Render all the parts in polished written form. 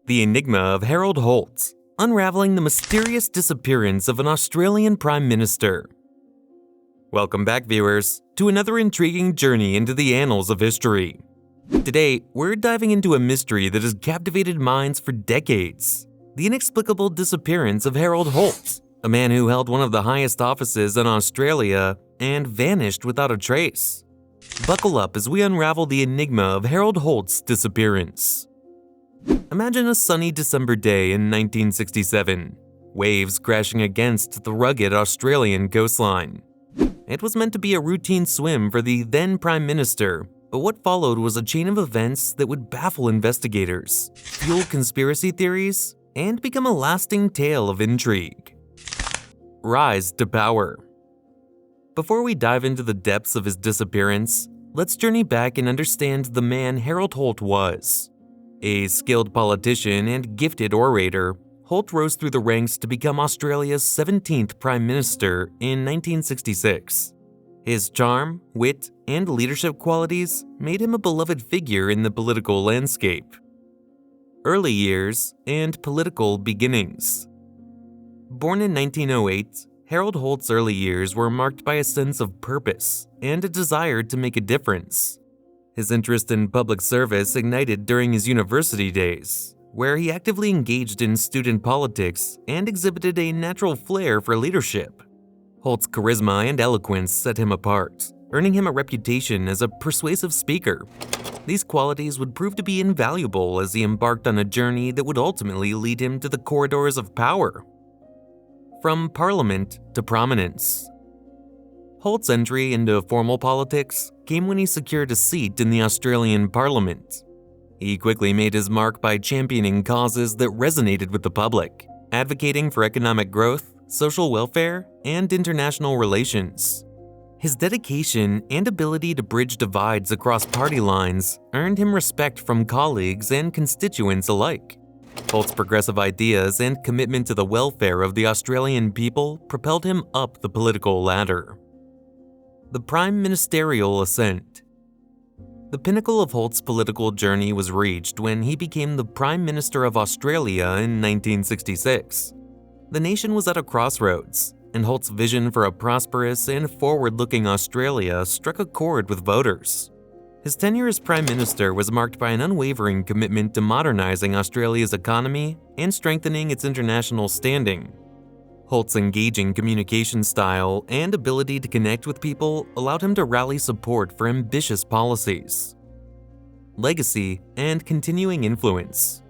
The Enigma of Harold Holt, unraveling the mysterious disappearance of an Australian Prime Minister. Welcome back, viewers, to another intriguing journey into the annals of history. Today, we're diving into a mystery that has captivated minds for decades: the inexplicable disappearance of Harold Holt, a man who held one of the highest offices in Australia and vanished without a trace. Buckle up as we unravel the enigma of Harold Holt's disappearance. Imagine a sunny December day in 1967, waves crashing against the rugged Australian coastline. It was meant to be a routine swim for the then Prime Minister, but what followed was a chain of events that would baffle investigators, fuel conspiracy theories, and become a lasting tale of intrigue. Rise to power. Before we dive into the depths of his disappearance, let's journey back and understand the man Harold Holt was. A skilled politician and gifted orator, Holt rose through the ranks to become Australia's 17th Prime Minister in 1966. His charm, wit, and leadership qualities made him a beloved figure in the political landscape. Early years and political beginnings. Born in 1908, Harold Holt's early years were marked by a sense of purpose and a desire to make a difference. His interest in public service ignited during his university days, where he actively engaged in student politics and exhibited a natural flair for leadership. Holt's charisma and eloquence set him apart, earning him a reputation as a persuasive speaker. These qualities would prove to be invaluable as he embarked on a journey that would ultimately lead him to the corridors of power. From parliament to prominence. Holt's entry into formal politics came when he secured a seat in the Australian Parliament. He quickly made his mark by championing causes that resonated with the public, advocating for economic growth, social welfare, and international relations. His dedication and ability to bridge divides across party lines earned him respect from colleagues and constituents alike. Holt's progressive ideas and commitment to the welfare of the Australian people propelled him up the political ladder. The Prime Ministerial Ascent. The pinnacle of Holt's political journey was reached when he became the Prime Minister of Australia in 1966. The nation was at a crossroads, and Holt's vision for a prosperous and forward-looking Australia struck a chord with voters. His tenure as Prime Minister was marked by an unwavering commitment to modernizing Australia's economy and strengthening its international standing. Holt's engaging communication style and ability to connect with people allowed him to rally support for ambitious policies. Legacy and continuing influence.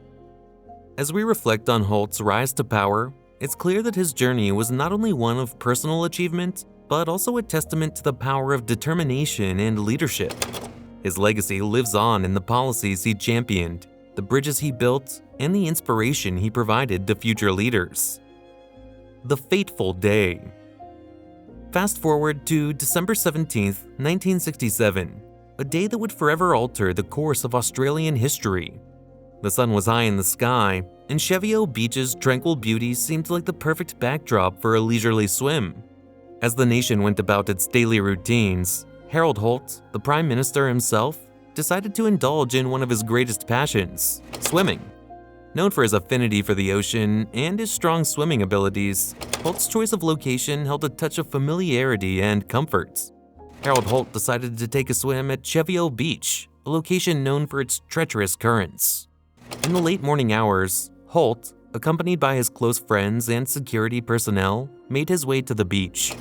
As we reflect on Holt's rise to power, it's clear that his journey was not only one of personal achievement, but also a testament to the power of determination and leadership. His legacy lives on in the policies he championed, the bridges he built, and the inspiration he provided to future leaders. The fateful day. Fast forward to December 17, 1967, a day that would forever alter the course of Australian history. The sun was high in the sky, and Cheviot Beach's tranquil beauty seemed like the perfect backdrop for a leisurely swim. As the nation went about its daily routines, Harold Holt, the Prime Minister himself, decided to indulge in one of his greatest passions: swimming. Known for his affinity for the ocean and his strong swimming abilities, Holt's choice of location held a touch of familiarity and comfort. Harold Holt decided to take a swim at Cheviot Beach, a location known for its treacherous currents. In the late morning hours, Holt, accompanied by his close friends and security personnel, made his way to the beach.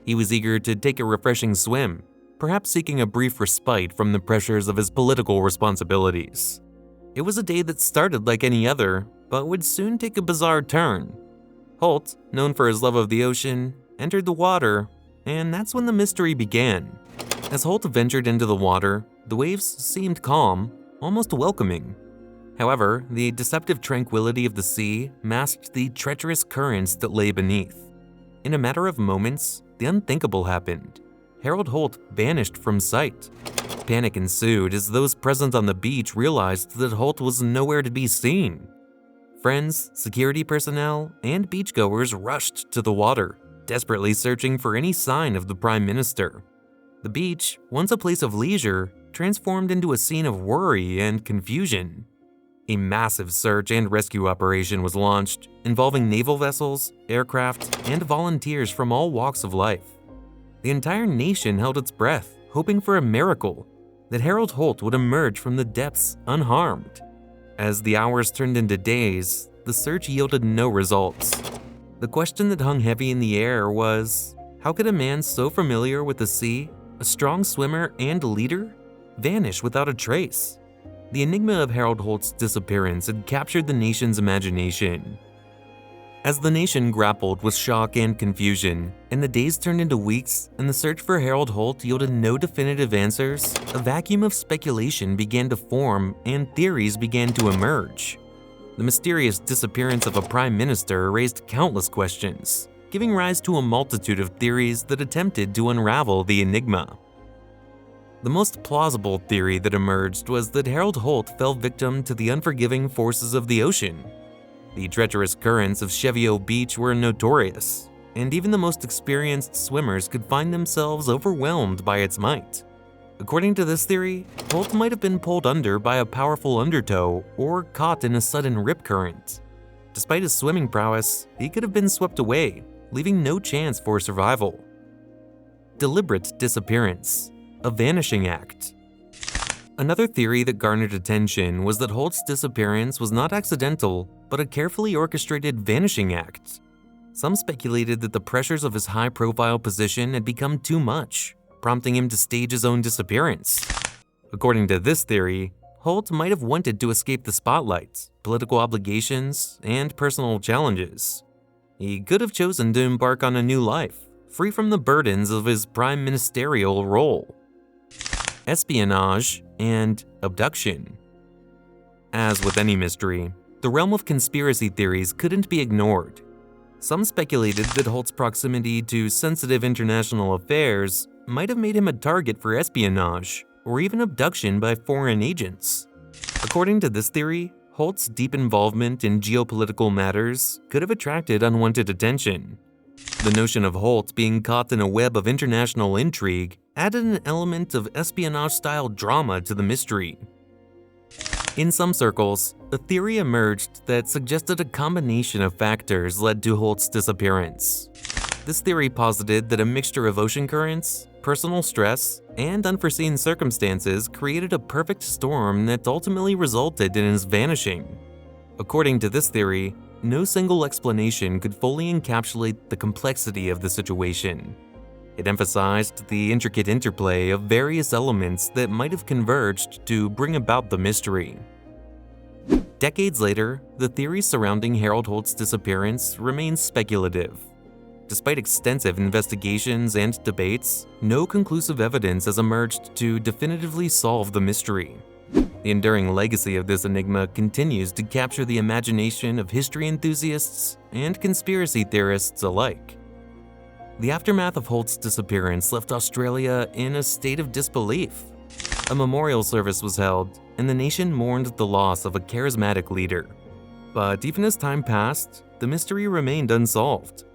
He was eager to take a refreshing swim, perhaps seeking a brief respite from the pressures of his political responsibilities. It was a day that started like any other, but would soon take a bizarre turn. Holt, known for his love of the ocean, entered the water, and that's when the mystery began. As Holt ventured into the water, the waves seemed calm, almost welcoming. However, the deceptive tranquility of the sea masked the treacherous currents that lay beneath. In a matter of moments, the unthinkable happened. Harold Holt vanished from sight. Panic ensued as those present on the beach realized that Holt was nowhere to be seen. Friends, security personnel, and beachgoers rushed to the water, desperately searching for any sign of the Prime Minister. The beach, once a place of leisure, transformed into a scene of worry and confusion. A massive search and rescue operation was launched, involving naval vessels, aircraft, and volunteers from all walks of life. The entire nation held its breath, hoping for a miracle, that Harold Holt would emerge from the depths unharmed. As the hours turned into days, the search yielded no results. The question that hung heavy in the air was, how could a man so familiar with the sea, a strong swimmer and leader, vanish without a trace? The enigma of Harold Holt's disappearance had captured the nation's imagination. As the nation grappled with shock and confusion, and the days turned into weeks and the search for Harold Holt yielded no definitive answers, a vacuum of speculation began to form and theories began to emerge. The mysterious disappearance of a prime minister raised countless questions, giving rise to a multitude of theories that attempted to unravel the enigma. The most plausible theory that emerged was that Harold Holt fell victim to the unforgiving forces of the ocean. The treacherous currents of Cheviot Beach were notorious, and even the most experienced swimmers could find themselves overwhelmed by its might. According to this theory, Holt might have been pulled under by a powerful undertow or caught in a sudden rip current. Despite his swimming prowess, he could have been swept away, leaving no chance for survival. Deliberate disappearance, a vanishing act. Another theory that garnered attention was that Holt's disappearance was not accidental, but a carefully orchestrated vanishing act. Some speculated that the pressures of his high-profile position had become too much, prompting him to stage his own disappearance. According to this theory, Holt might have wanted to escape the spotlight, political obligations, and personal challenges. He could have chosen to embark on a new life, free from the burdens of his prime ministerial role. Espionage and abduction. As with any mystery, the realm of conspiracy theories couldn't be ignored. Some speculated that Holt's proximity to sensitive international affairs might have made him a target for espionage or even abduction by foreign agents. According to this theory, Holt's deep involvement in geopolitical matters could have attracted unwanted attention. The notion of Holt being caught in a web of international intrigue added an element of espionage-style drama to the mystery. In some circles, a theory emerged that suggested a combination of factors led to Holt's disappearance. This theory posited that a mixture of ocean currents, personal stress, and unforeseen circumstances created a perfect storm that ultimately resulted in his vanishing. According to this theory, no single explanation could fully encapsulate the complexity of the situation. It emphasized the intricate interplay of various elements that might have converged to bring about the mystery. Decades later, the theory surrounding Harold Holt's disappearance remains speculative. Despite extensive investigations and debates, no conclusive evidence has emerged to definitively solve the mystery. The enduring legacy of this enigma continues to capture the imagination of history enthusiasts and conspiracy theorists alike. The aftermath of Holt's disappearance left Australia in a state of disbelief. A memorial service was held, and the nation mourned the loss of a charismatic leader. But even as time passed, the mystery remained unsolved.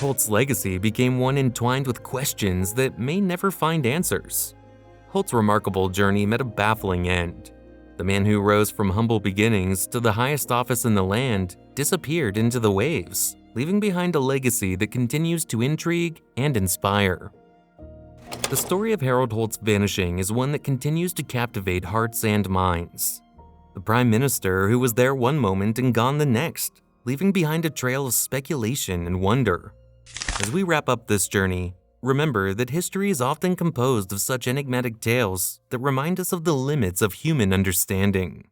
Holt's legacy became one entwined with questions that may never find answers. Holt's remarkable journey met a baffling end. The man who rose from humble beginnings to the highest office in the land disappeared into the waves, leaving behind a legacy that continues to intrigue and inspire. The story of Harold Holt's vanishing is one that continues to captivate hearts and minds. The Prime Minister who was there one moment and gone the next, leaving behind a trail of speculation and wonder. As we wrap up this journey, remember that history is often composed of such enigmatic tales that remind us of the limits of human understanding.